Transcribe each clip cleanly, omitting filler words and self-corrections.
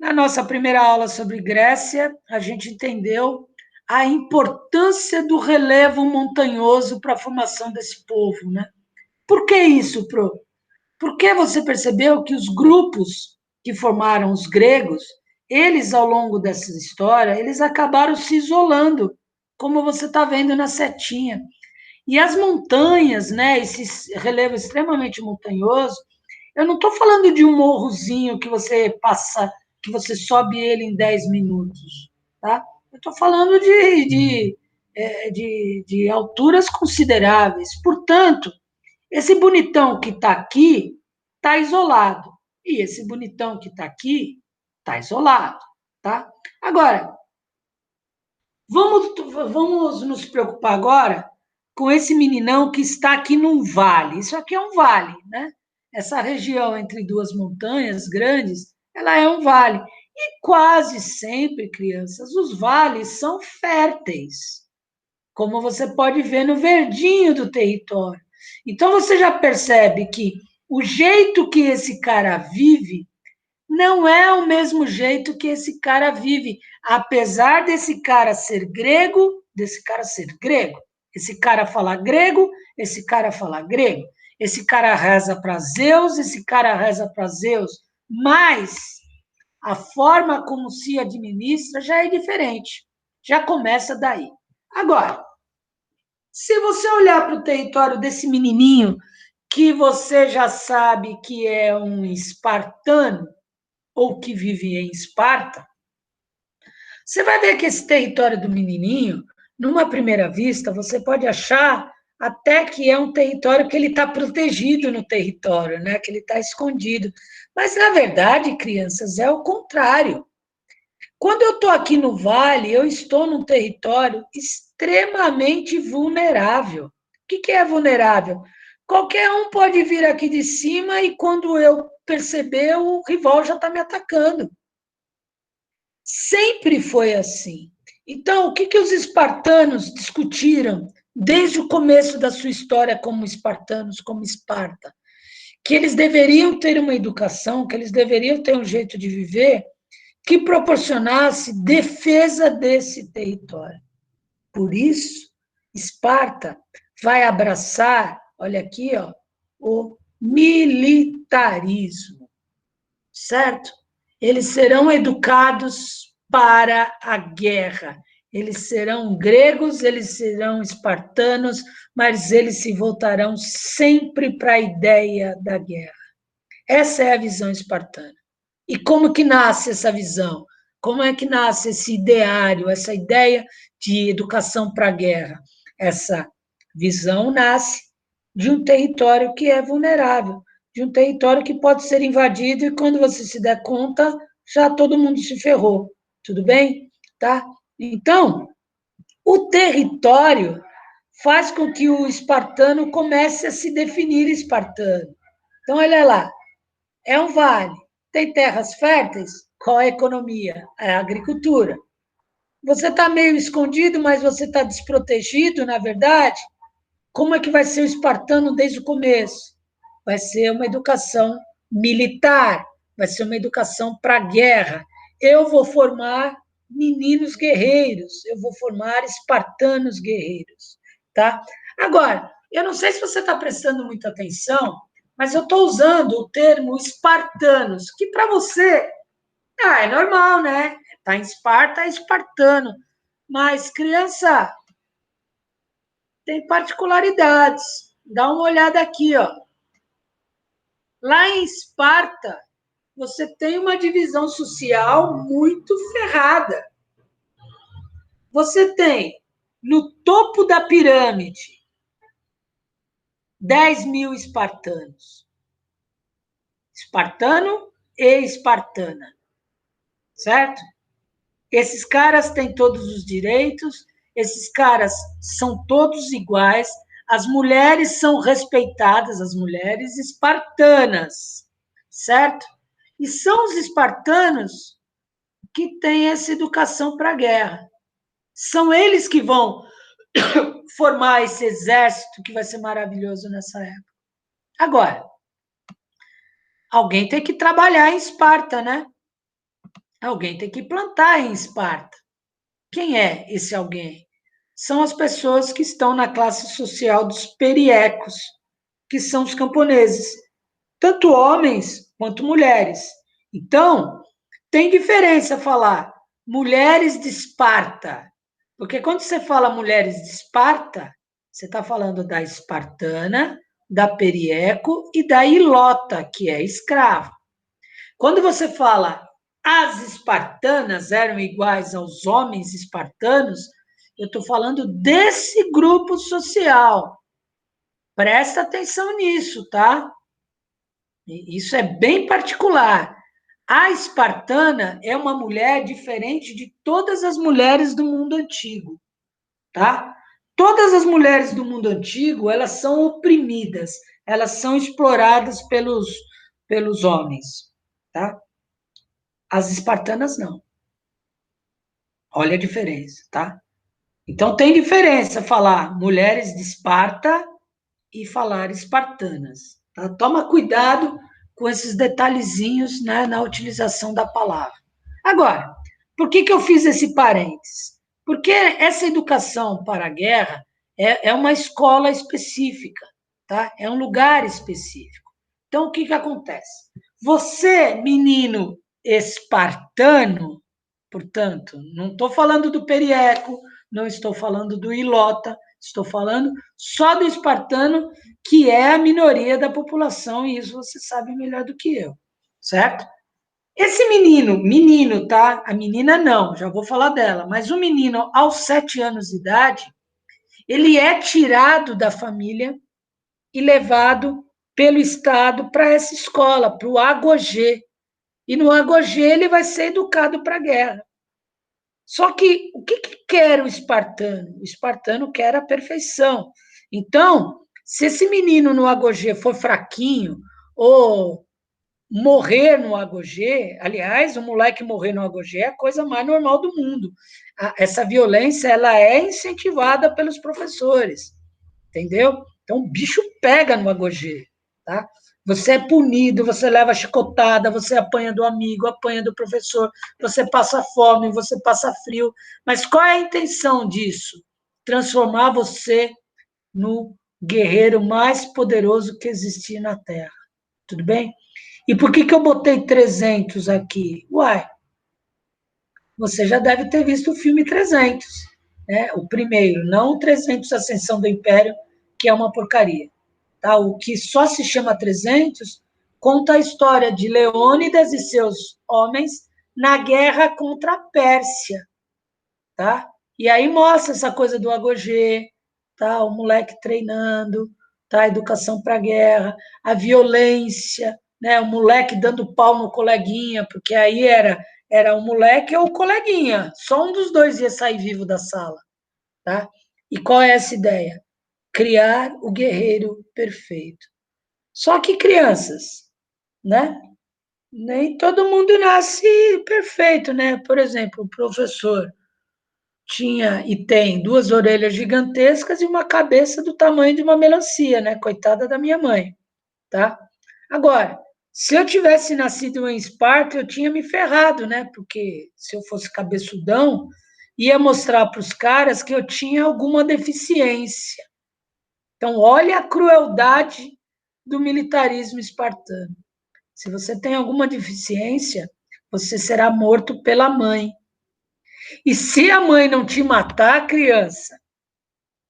Na nossa primeira aula sobre Grécia, a gente entendeu a importância do relevo montanhoso para a formação desse povo, né? Por que isso, Pro? Porque você percebeu que os grupos que formaram os gregos, eles, ao longo dessa história, eles acabaram se isolando, como você está vendo na setinha. E as montanhas, né, esse relevo extremamente montanhoso, eu não estou falando de um morrozinho que você passa, que você sobe ele em 10 minutos, tá? Eu estou falando de alturas consideráveis. Portanto, esse bonitão que está aqui está isolado. E esse bonitão que está aqui está isolado, tá? Agora, vamos nos preocupar agora com esse meninão que está aqui num vale. Isso aqui é um vale, né? Essa região entre duas montanhas grandes, ela é um vale. E quase sempre, crianças, os vales são férteis, como você pode ver no verdinho do território. Então você já percebe que o jeito que esse cara vive não é o mesmo jeito que esse cara vive, apesar desse cara ser grego, esse cara falar grego, esse cara falar grego, esse cara reza para Zeus, esse cara reza para Zeus, mas a forma como se administra já é diferente, já começa daí. Agora, se você olhar para o território desse menininho, que você já sabe que é um espartano, ou que vive em Esparta, você vai ver que esse território do menininho, numa primeira vista, você pode achar até que é um território que ele está protegido no território, né? Que ele está escondido. Mas, na verdade, crianças, é o contrário. Quando eu estou aqui no vale, eu estou num território extremamente vulnerável. O que é vulnerável? Qualquer um pode vir aqui de cima e quando eu perceber, o rival já está me atacando. Sempre foi assim. Então, o que os espartanos discutiram desde o começo da sua história como espartanos, como Esparta? Que eles deveriam ter uma educação, que eles deveriam ter um jeito de viver que proporcionasse defesa desse território. Por isso, Esparta vai abraçar, olha aqui, ó, o militarismo, certo? Eles serão educados para a guerra. Eles serão gregos, eles serão espartanos, mas eles se voltarão sempre para a ideia da guerra. Essa é a visão espartana. E como que nasce essa visão? Como é que nasce esse ideário, essa ideia de educação para a guerra? Essa visão nasce de um território que é vulnerável, de um território que pode ser invadido e quando você se der conta, já todo mundo se ferrou. Tudo bem? Tá? Então, o território faz com que o espartano comece a se definir espartano. Então, olha lá, é um vale, tem terras férteis? Qual é a economia? É a agricultura. Você está meio escondido, mas você está desprotegido, na verdade? Como é que vai ser o espartano desde o começo? Vai ser uma educação militar, vai ser uma educação para a guerra. Eu vou formar meninos guerreiros, eu vou formar espartanos guerreiros, tá? Agora, eu não sei se você está prestando muita atenção, mas eu estou usando o termo espartanos, que para você, é normal, né? Está em Esparta, é espartano. Mas, criança, tem particularidades. Dá uma olhada aqui, ó. Lá em Esparta, você tem uma divisão social muito ferrada. Você tem, no topo da pirâmide, 10 mil espartanos. Espartano e espartana. Certo? Esses caras têm todos os direitos, esses caras são todos iguais, as mulheres são respeitadas, as mulheres espartanas, certo? E são os espartanos que têm essa educação para a guerra. São eles que vão formar esse exército que vai ser maravilhoso nessa época. Agora, alguém tem que trabalhar em Esparta, né? Alguém tem que plantar em Esparta. Quem é esse alguém? São as pessoas que estão na classe social dos periecos, que são os camponeses, tanto homens quanto mulheres. Então, tem diferença falar mulheres de Esparta, porque quando você fala mulheres de Esparta, você está falando da espartana, da perieco e da ilota, que é escrava. Quando você fala as espartanas eram iguais aos homens espartanos, eu estou falando desse grupo social. Presta atenção nisso, tá? Isso é bem particular. A espartana é uma mulher diferente de todas as mulheres do mundo antigo, tá? Todas as mulheres do mundo antigo, elas são oprimidas, elas são exploradas pelos homens, tá? As espartanas não. Olha a diferença, tá? Então tem diferença falar mulheres de Esparta e falar espartanas. Tá? Toma cuidado com esses detalhezinhos, né, na utilização da palavra. Agora, por que eu fiz esse parênteses? Porque essa educação para a guerra é uma escola específica, tá? É um lugar específico. Então, o que acontece? Você, menino espartano, portanto, não estou falando do perieco, não estou falando do ilota, estou falando só do espartano, que é a minoria da população, e isso você sabe melhor do que eu, certo? Esse menino, tá? A menina não, já vou falar dela, mas o menino, aos 7 anos de idade, ele é tirado da família e levado pelo Estado para essa escola, para o Agogê. E no Agogê ele vai ser educado para a guerra. Só que o que quer o espartano? O espartano quer a perfeição. Então, se esse menino no Agogê for fraquinho ou morrer no Agogê, aliás, o moleque morrer no Agogê é a coisa mais normal do mundo. Essa violência ela é incentivada pelos professores, entendeu? Então o bicho pega no Agogê, tá? Você é punido, você leva chicotada, você apanha do amigo, apanha do professor, você passa fome, você passa frio. Mas qual é a intenção disso? Transformar você no guerreiro mais poderoso que existia na Terra. Tudo bem? E por que eu botei 300 aqui? Uai, você já deve ter visto o filme 300, né? O primeiro, não o 300 Ascensão do Império, que é uma porcaria. Tá? O que só se chama 300 conta a história de Leônidas e seus homens na guerra contra a Pérsia. Tá? E aí mostra essa coisa do Agogê, tá? O moleque treinando, tá? A educação para a guerra, a violência, né? O moleque dando pau no coleguinha, porque aí era o moleque ou o coleguinha, só um dos dois ia sair vivo da sala, tá? E qual é essa ideia? Criar o guerreiro perfeito. Só que crianças, né? Nem todo mundo nasce perfeito, né? Por exemplo, o professor tinha e tem 2 orelhas gigantescas e uma cabeça do tamanho de uma melancia, né? Coitada da minha mãe, tá? Agora, se eu tivesse nascido em Esparta, eu tinha me ferrado, né? Porque se eu fosse cabeçudão, ia mostrar para os caras que eu tinha alguma deficiência. Então, olha a crueldade do militarismo espartano. Se você tem alguma deficiência, você será morto pela mãe. E se a mãe não te matar, criança,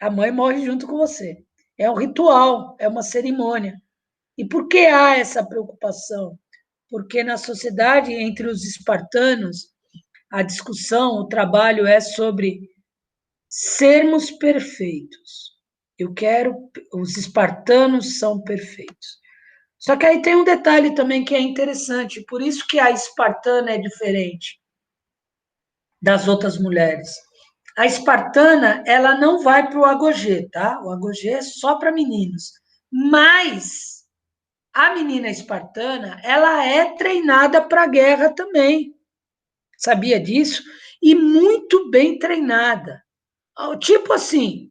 a mãe morre junto com você. É um ritual, é uma cerimônia. E por que há essa preocupação? Porque na sociedade, entre os espartanos, a discussão, o trabalho é sobre sermos perfeitos. Eu quero, os espartanos são perfeitos. Só que aí tem um detalhe também que é interessante, por isso que a espartana é diferente das outras mulheres. A espartana, ela não vai para o agogê, tá? O agogê é só para meninos. Mas a menina espartana, ela é treinada para a guerra também. Sabia disso? E muito bem treinada. Tipo assim,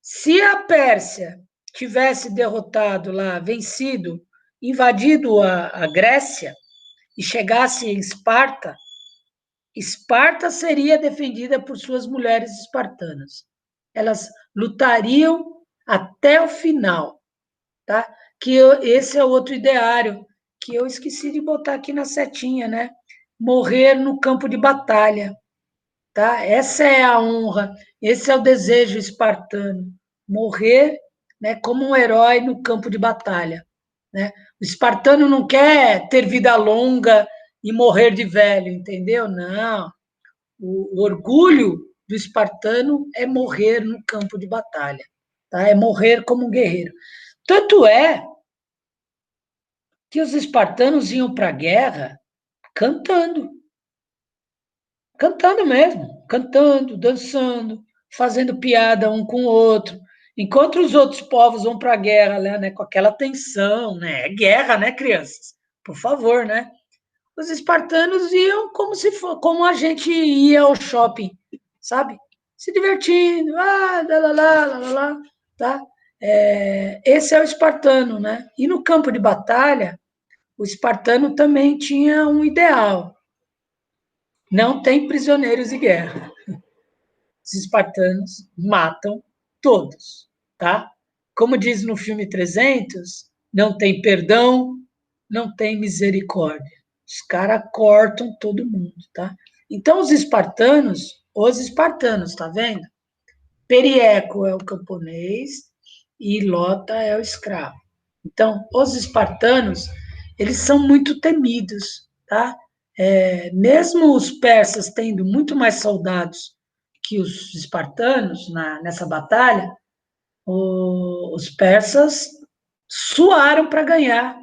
se a Pérsia tivesse derrotado lá, vencido, invadido a Grécia e chegasse em Esparta, Esparta seria defendida por suas mulheres espartanas. Elas lutariam até o final, tá? Esse é outro ideário que eu esqueci de botar aqui na setinha, né? Morrer no campo de batalha, tá? Essa é a honra, esse é o desejo espartano, morrer, né, como um herói no campo de batalha, né? O espartano não quer ter vida longa e morrer de velho, entendeu? Não. O orgulho do espartano é morrer no campo de batalha, tá? É morrer como um guerreiro. Tanto é que os espartanos iam para a guerra cantando, cantando mesmo, cantando, dançando, fazendo piada um com o outro. Enquanto os outros povos vão para a guerra, né, com aquela tensão, né? É guerra, né, crianças? Por favor, né? Os espartanos iam como se for, como a gente ia ao shopping, sabe? Se divertindo, lá, tá? Esse é o espartano, né? E no campo de batalha, o espartano também tinha um ideal. Não tem prisioneiros de guerra. Os espartanos matam todos, tá? Como diz no filme 300, não tem perdão, não tem misericórdia. Os caras cortam todo mundo, tá? Então, os espartanos, tá vendo? Perieco é o camponês e Lota é o escravo. Então, os espartanos, eles são muito temidos, tá? Mesmo os persas tendo muito mais soldados que os espartanos nessa batalha, os persas suaram para ganhar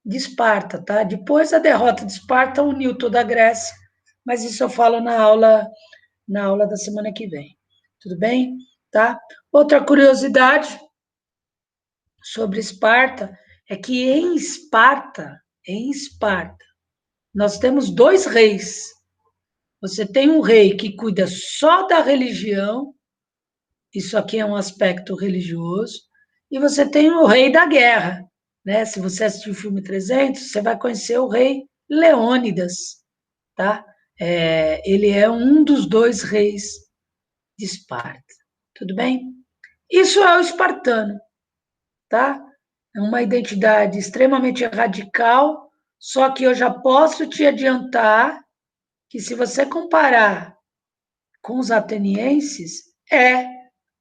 de Esparta, tá? Depois a derrota de Esparta uniu toda a Grécia, mas isso eu falo na aula da semana que vem. Tudo bem? Tá? Outra curiosidade sobre Esparta é que em Esparta, nós temos dois reis. Você tem um rei que cuida só da religião, isso aqui é um aspecto religioso, e você tem o rei da guerra, né? Se você assistiu o filme 300, você vai conhecer o rei Leônidas, tá? Ele é um dos dois reis de Esparta, tudo bem? Isso é o espartano, tá? É uma identidade extremamente radical, só que eu já posso te adiantar que se você comparar com os atenienses, é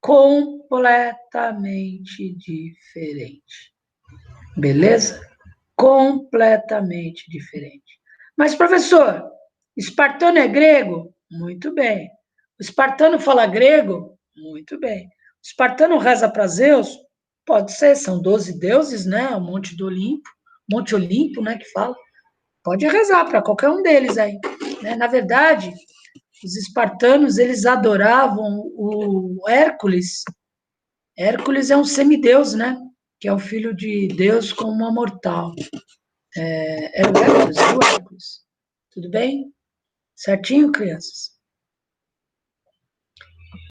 completamente diferente. Beleza? Completamente diferente. Mas, professor, espartano é grego? Muito bem. O espartano fala grego? Muito bem. O espartano reza para Zeus? Pode ser, são 12 deuses, né? O Monte do Olimpo, Monte Olimpo, né? Que fala. Pode rezar para qualquer um deles aí. Né? Na verdade, os espartanos, eles adoravam o Hércules. Hércules é um semideus, né? Que é o filho de Deus com uma mortal. Era o Hércules, viu, Hércules? Tudo bem? Certinho, crianças?